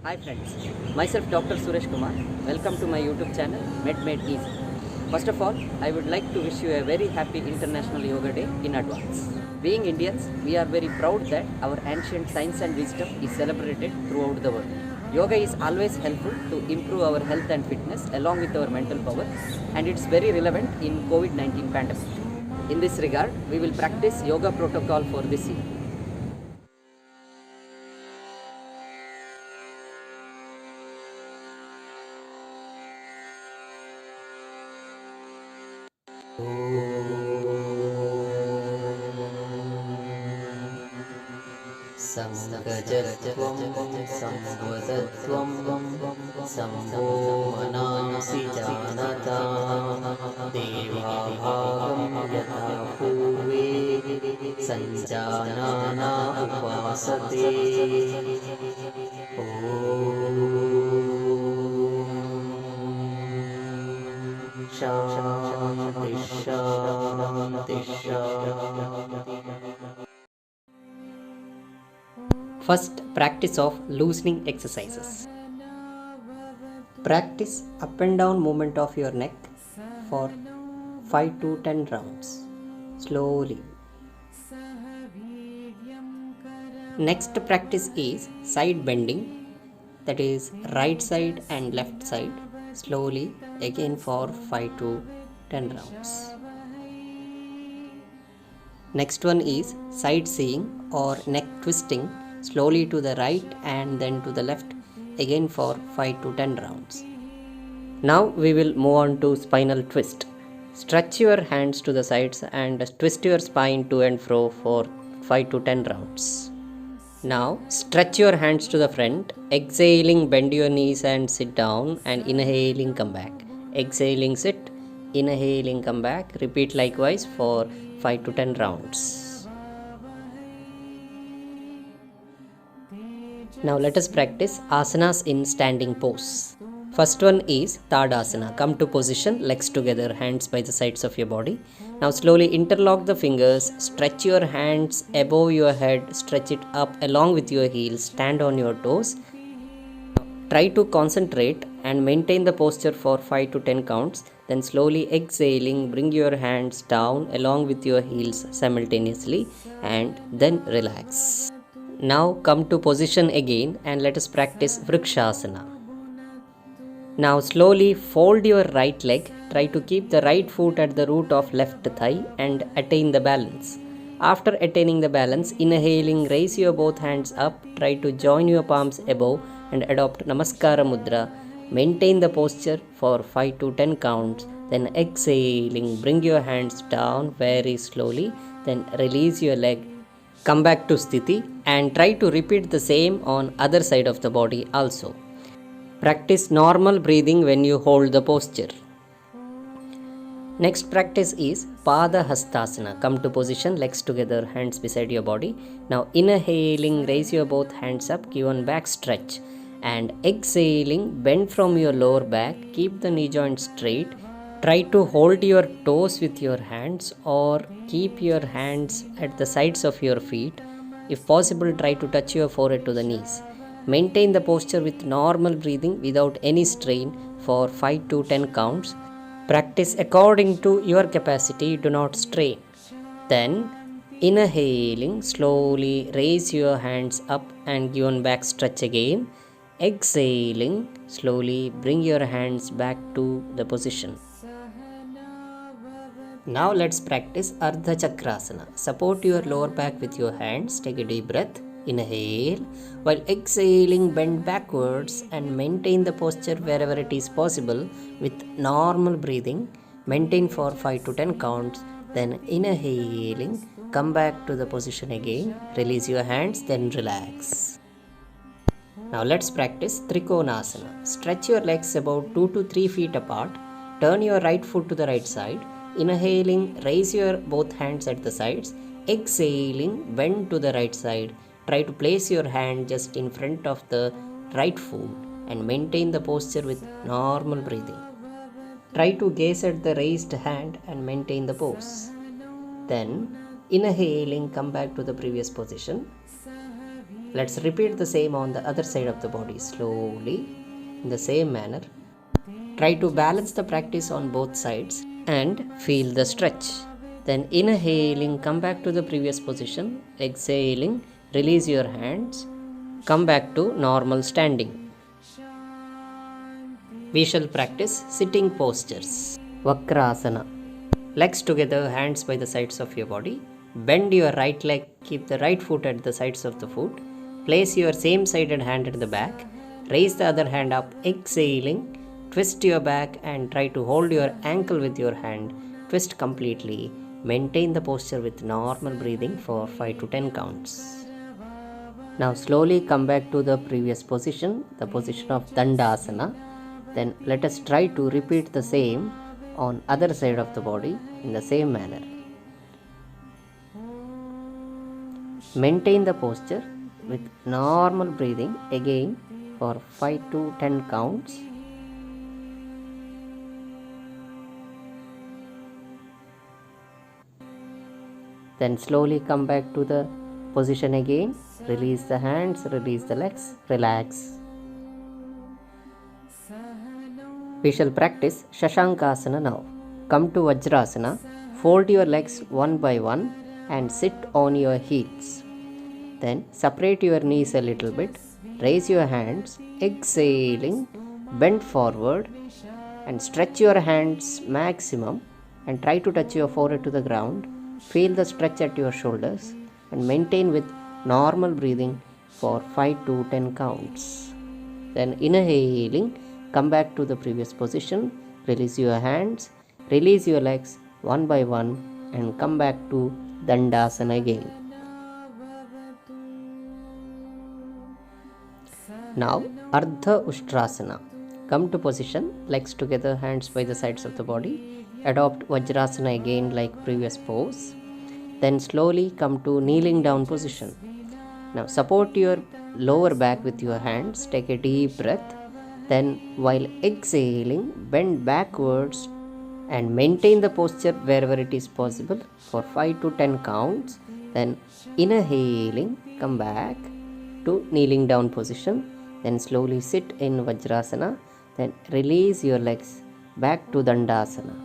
Hi friends, myself Dr. Suresh Kumar. Welcome to my YouTube channel MedMade Easy. First of all, I would like to wish you a very happy International Yoga Day in advance. Being Indians, we are very proud that our ancient science and wisdom is celebrated throughout the world. Yoga is always helpful to improve our health and fitness along with our mental power, and it's very relevant in COVID-19 pandemic. In this regard, we will practice yoga protocol for this year. सङ्गजत्वं संवदत्वं सम्भो मनांसि जानता देवाभागं यथा पूर्वे सञ्जानाना उपासते शान्ति शान्ति शान्ति. First, practice of loosening exercises. Practice up and down movement of your neck for 5 to 10 rounds, slowly. Next practice is side bending, that is right side and left side, slowly again for 5 to 10 rounds. Next one is side seeing or neck twisting, slowly to the right and then to the left, again for 5 to 10 rounds. Now we will move on to spinal twist. Stretch your hands to the sides and twist your spine to and fro for 5 to 10 rounds. Now stretch your hands to the front, exhaling bend your knees and sit down, and inhaling come back. Exhaling sit, inhaling come back. Repeat likewise for 5 to 10 rounds. Now let us practice asanas in standing pose. First one is Tadasana. Come to position, legs together, hands by the sides of your body. Now slowly interlock the fingers, stretch your hands above your head, stretch it up along with your heels, stand on your toes. Try to concentrate and maintain the posture for 5 to 10 counts. Then slowly exhaling, bring your hands down along with your heels simultaneously and then relax. Now come to position again and let us practice Vrikshasana. Now slowly fold your right leg, try to keep the right foot at the root of left thigh and attain the balance. After attaining the balance, inhaling, raise your both hands up, try to join your palms above and adopt Namaskara Mudra. Maintain the posture for 5 to 10 counts, then exhaling, bring your hands down very slowly, then release your leg. Come back to Sthiti and try to repeat the same on other side of the body also. Practice normal breathing when you hold the posture. Next practice is Pada Hastasana. Come to position, legs together, hands beside your body. Now inhaling, raise your both hands up, give one back stretch. And exhaling, bend from your lower back, keep the knee joint straight. Try to hold your toes with your hands or keep your hands at the sides of your feet. If possible, try to touch your forehead to the knees. Maintain the posture with normal breathing without any strain for 5 to 10 counts. Practice according to your capacity, do not strain. Then, inhaling, slowly raise your hands up and give one back stretch again. Exhaling, slowly bring your hands back to the position. Now let's practice Ardha Chakrasana. Support your lower back with your hands. Take a deep breath. Inhale. While exhaling, bend backwards and maintain the posture wherever it is possible with normal breathing. Maintain for 5 to 10 counts. Then inhaling, come back to the position again. Release your hands, then relax. Now let's practice Trikonasana. Stretch your legs about 2 to 3 feet apart. Turn your right foot to the right side. Inhaling, raise your both hands at the sides. Exhaling, bend to the right side. Try to place your hand just in front of the right foot and maintain the posture with normal breathing. Try to gaze at the raised hand and maintain the pose. Then, inhaling, come back to the previous position. Let's repeat the same on the other side of the body slowly in the same manner. Try to balance the practice on both sides and feel the stretch. Then inhaling, come back to the previous position. Exhaling, release your hands. Come back to normal standing. We shall practice sitting postures. Vakrasana. Legs together, hands by the sides of your body. Bend your right leg, keep the right foot at the sides of the foot. Place your same sided hand at the back. Raise the other hand up, exhaling. Twist your back and try to hold your ankle with your hand. Twist completely. Maintain the posture with normal breathing for 5 to 10 counts. Now slowly come back to the previous position, the position of Dandasana. Then let us try to repeat the same on other side of the body in the same manner. Maintain the posture with normal breathing again for 5 to 10 counts. Then slowly come back to the position again. Release the hands, release the legs, relax. We shall practice Shashankasana now. Come to Vajrasana. Fold your legs one by one and sit on your heels. Then separate your knees a little bit. Raise your hands. Exhaling. Bend forward and stretch your hands maximum and try to touch your forehead to the ground. Feel the stretch at your shoulders and maintain with normal breathing for 5 to 10 counts. Then inhaling, come back to the previous position, release your hands, release your legs one by one and come back to Dandasana again. Now Ardha Ushtrasana. Come to position, legs together, hands by the sides of the body. Adopt Vajrasana again like previous pose. Then slowly come to kneeling down position. Now support your lower back with your hands. Take a deep breath. Then while exhaling, bend backwards and maintain the posture wherever it is possible for 5 to 10 counts. Then inhaling, come back to kneeling down position. Then slowly sit in Vajrasana. Then release your legs back to Dandasana.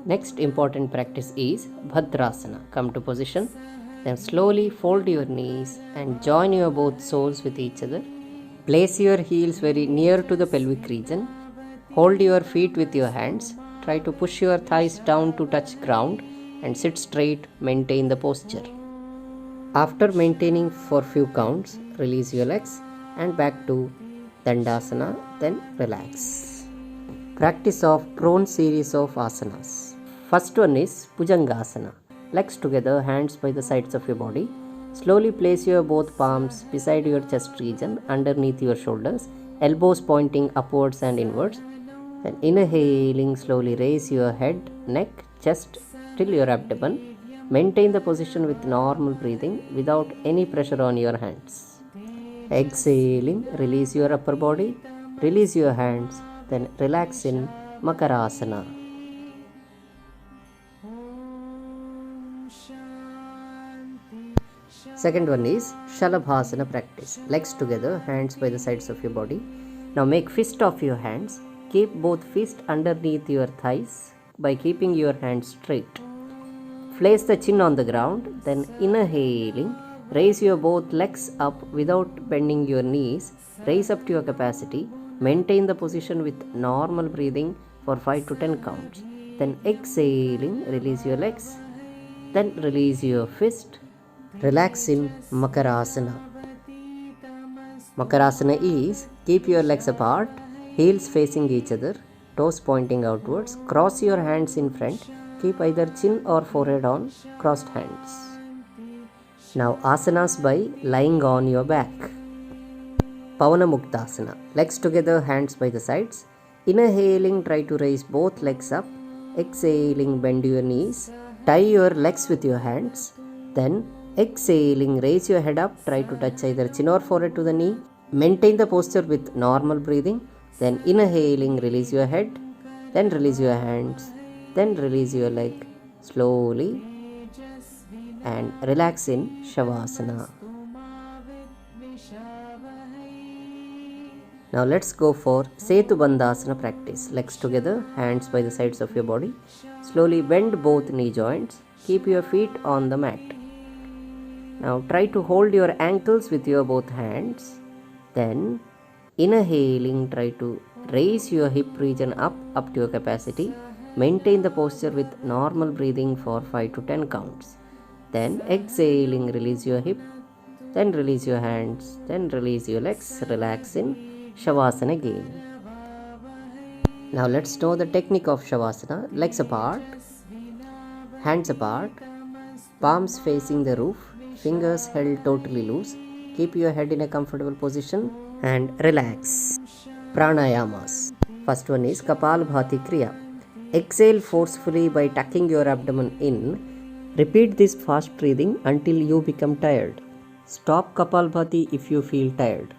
Next important practice is Bhadrasana. Come to position. Then slowly fold your knees and join your both soles with each other. Place your heels very near to the pelvic region. Hold your feet with your hands. Try to push your thighs down to touch ground and sit straight. Maintain the posture. After maintaining for few counts, release your legs and back to Dandasana. Then relax. Practice of prone series of asanas. First one is Bhujangasana. Legs together, hands by the sides of your body. Slowly place your both palms beside your chest region, underneath your shoulders, elbows pointing upwards and inwards. Then inhaling, slowly raise your head, neck, chest till your abdomen. Maintain the position with normal breathing without any pressure on your hands. Exhaling, release your upper body, release your hands, then relax in Makarasana. Second one is Shalabhasana practice. Legs together, hands by the sides of your body. Now make fist of your hands. Keep both fists underneath your thighs by keeping your hands straight. Place the chin on the ground, then inhaling, raise your both legs up without bending your knees. Raise up to your capacity. Maintain the position with normal breathing for 5 to 10 counts. Then exhaling, release your legs. Then release your fist. Relax in Makarasana. Makarasana is keep your legs apart, heels facing each other, toes pointing outwards. Cross your hands in front. Keep either chin or forehead on crossed hands. Now asanas by lying on your back. Pavana Muktasana. Legs together, hands by the sides. Inhaling, try to raise both legs up. Exhaling, bend your knees. Tie your legs with your hands. Then exhaling, raise your head up. Try to touch either chin or forehead to the knee. Maintain the posture with normal breathing. Then inhaling, release your head. Then release your hands. Then release your leg slowly and relax in Shavasana. Now let's go for Setu Bandhasana practice. Legs together, hands by the sides of your body. Slowly bend both knee joints. Keep your feet on the mat. Now try to hold your ankles with your both hands. Then inhaling, try to raise your hip region up to your capacity. Maintain the posture with normal breathing for 5 to 10 counts. Then exhaling, release your hip. Then release your hands. Then release your legs. Relax in Shavasana again. Now let's know the technique of Shavasana. Legs apart, hands apart, palms facing the roof, fingers held totally loose. Keep your head in a comfortable position and relax. Pranayamas. First one is Kapalbhati Kriya. Exhale forcefully by tucking your abdomen in. Repeat this fast breathing until you become tired. Stop Kapalbhati if you feel tired.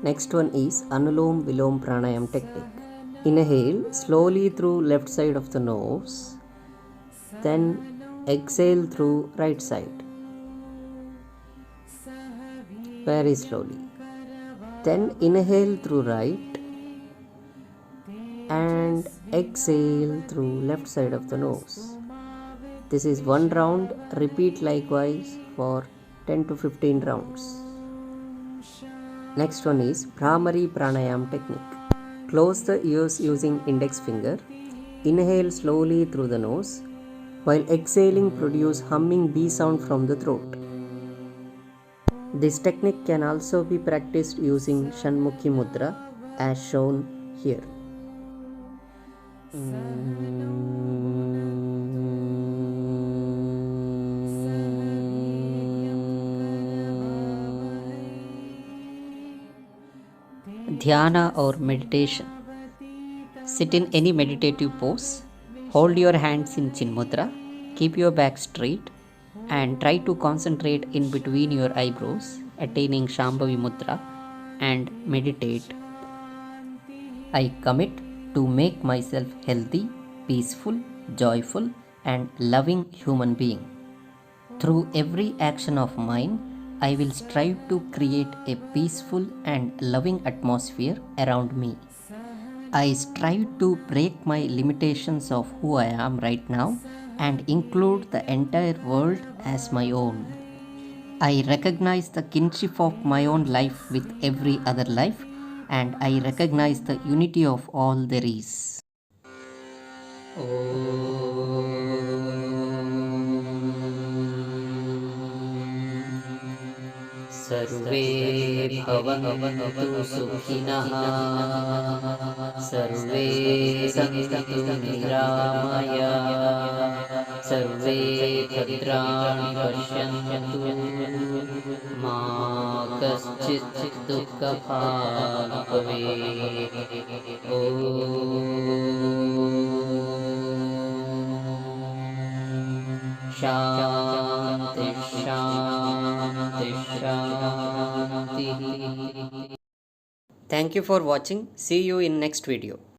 Next one is Anulom Vilom Pranayam technique. Inhale slowly through left side of the nose. Then exhale through right side. Very slowly. Then inhale through right and exhale through left side of the nose. This is one round. Repeat likewise for 10 to 15 rounds. Next one is Bhramari Pranayam technique. Close the ears using index finger. Inhale slowly through the nose. While exhaling, produce humming B sound from the throat. This technique can also be practiced using Shanmukhi Mudra as shown here. Dhyana or meditation. Sit in any meditative pose. Hold your hands in Chin Mudra. Keep your back straight and try to concentrate in between your eyebrows, attaining Shambhavi Mudra, and meditate. I commit to make myself healthy, peaceful, joyful, and loving human being. Through every action of mine, I will strive to create a peaceful and loving atmosphere around me. I strive to break my limitations of who I am right now and include the entire world as my own. I recognize the kinship of my own life with every other life, and I recognize the unity of all there is. सर्वे भवन्तु सुखिनः सर्वे सन्तु निरामयाः सर्वे भद्राणि पश्यन्तु मा कश्चित् दुःखभाग् भवेत् शान्ति शान्ति शान्ति. Thank you for watching. See you in next video.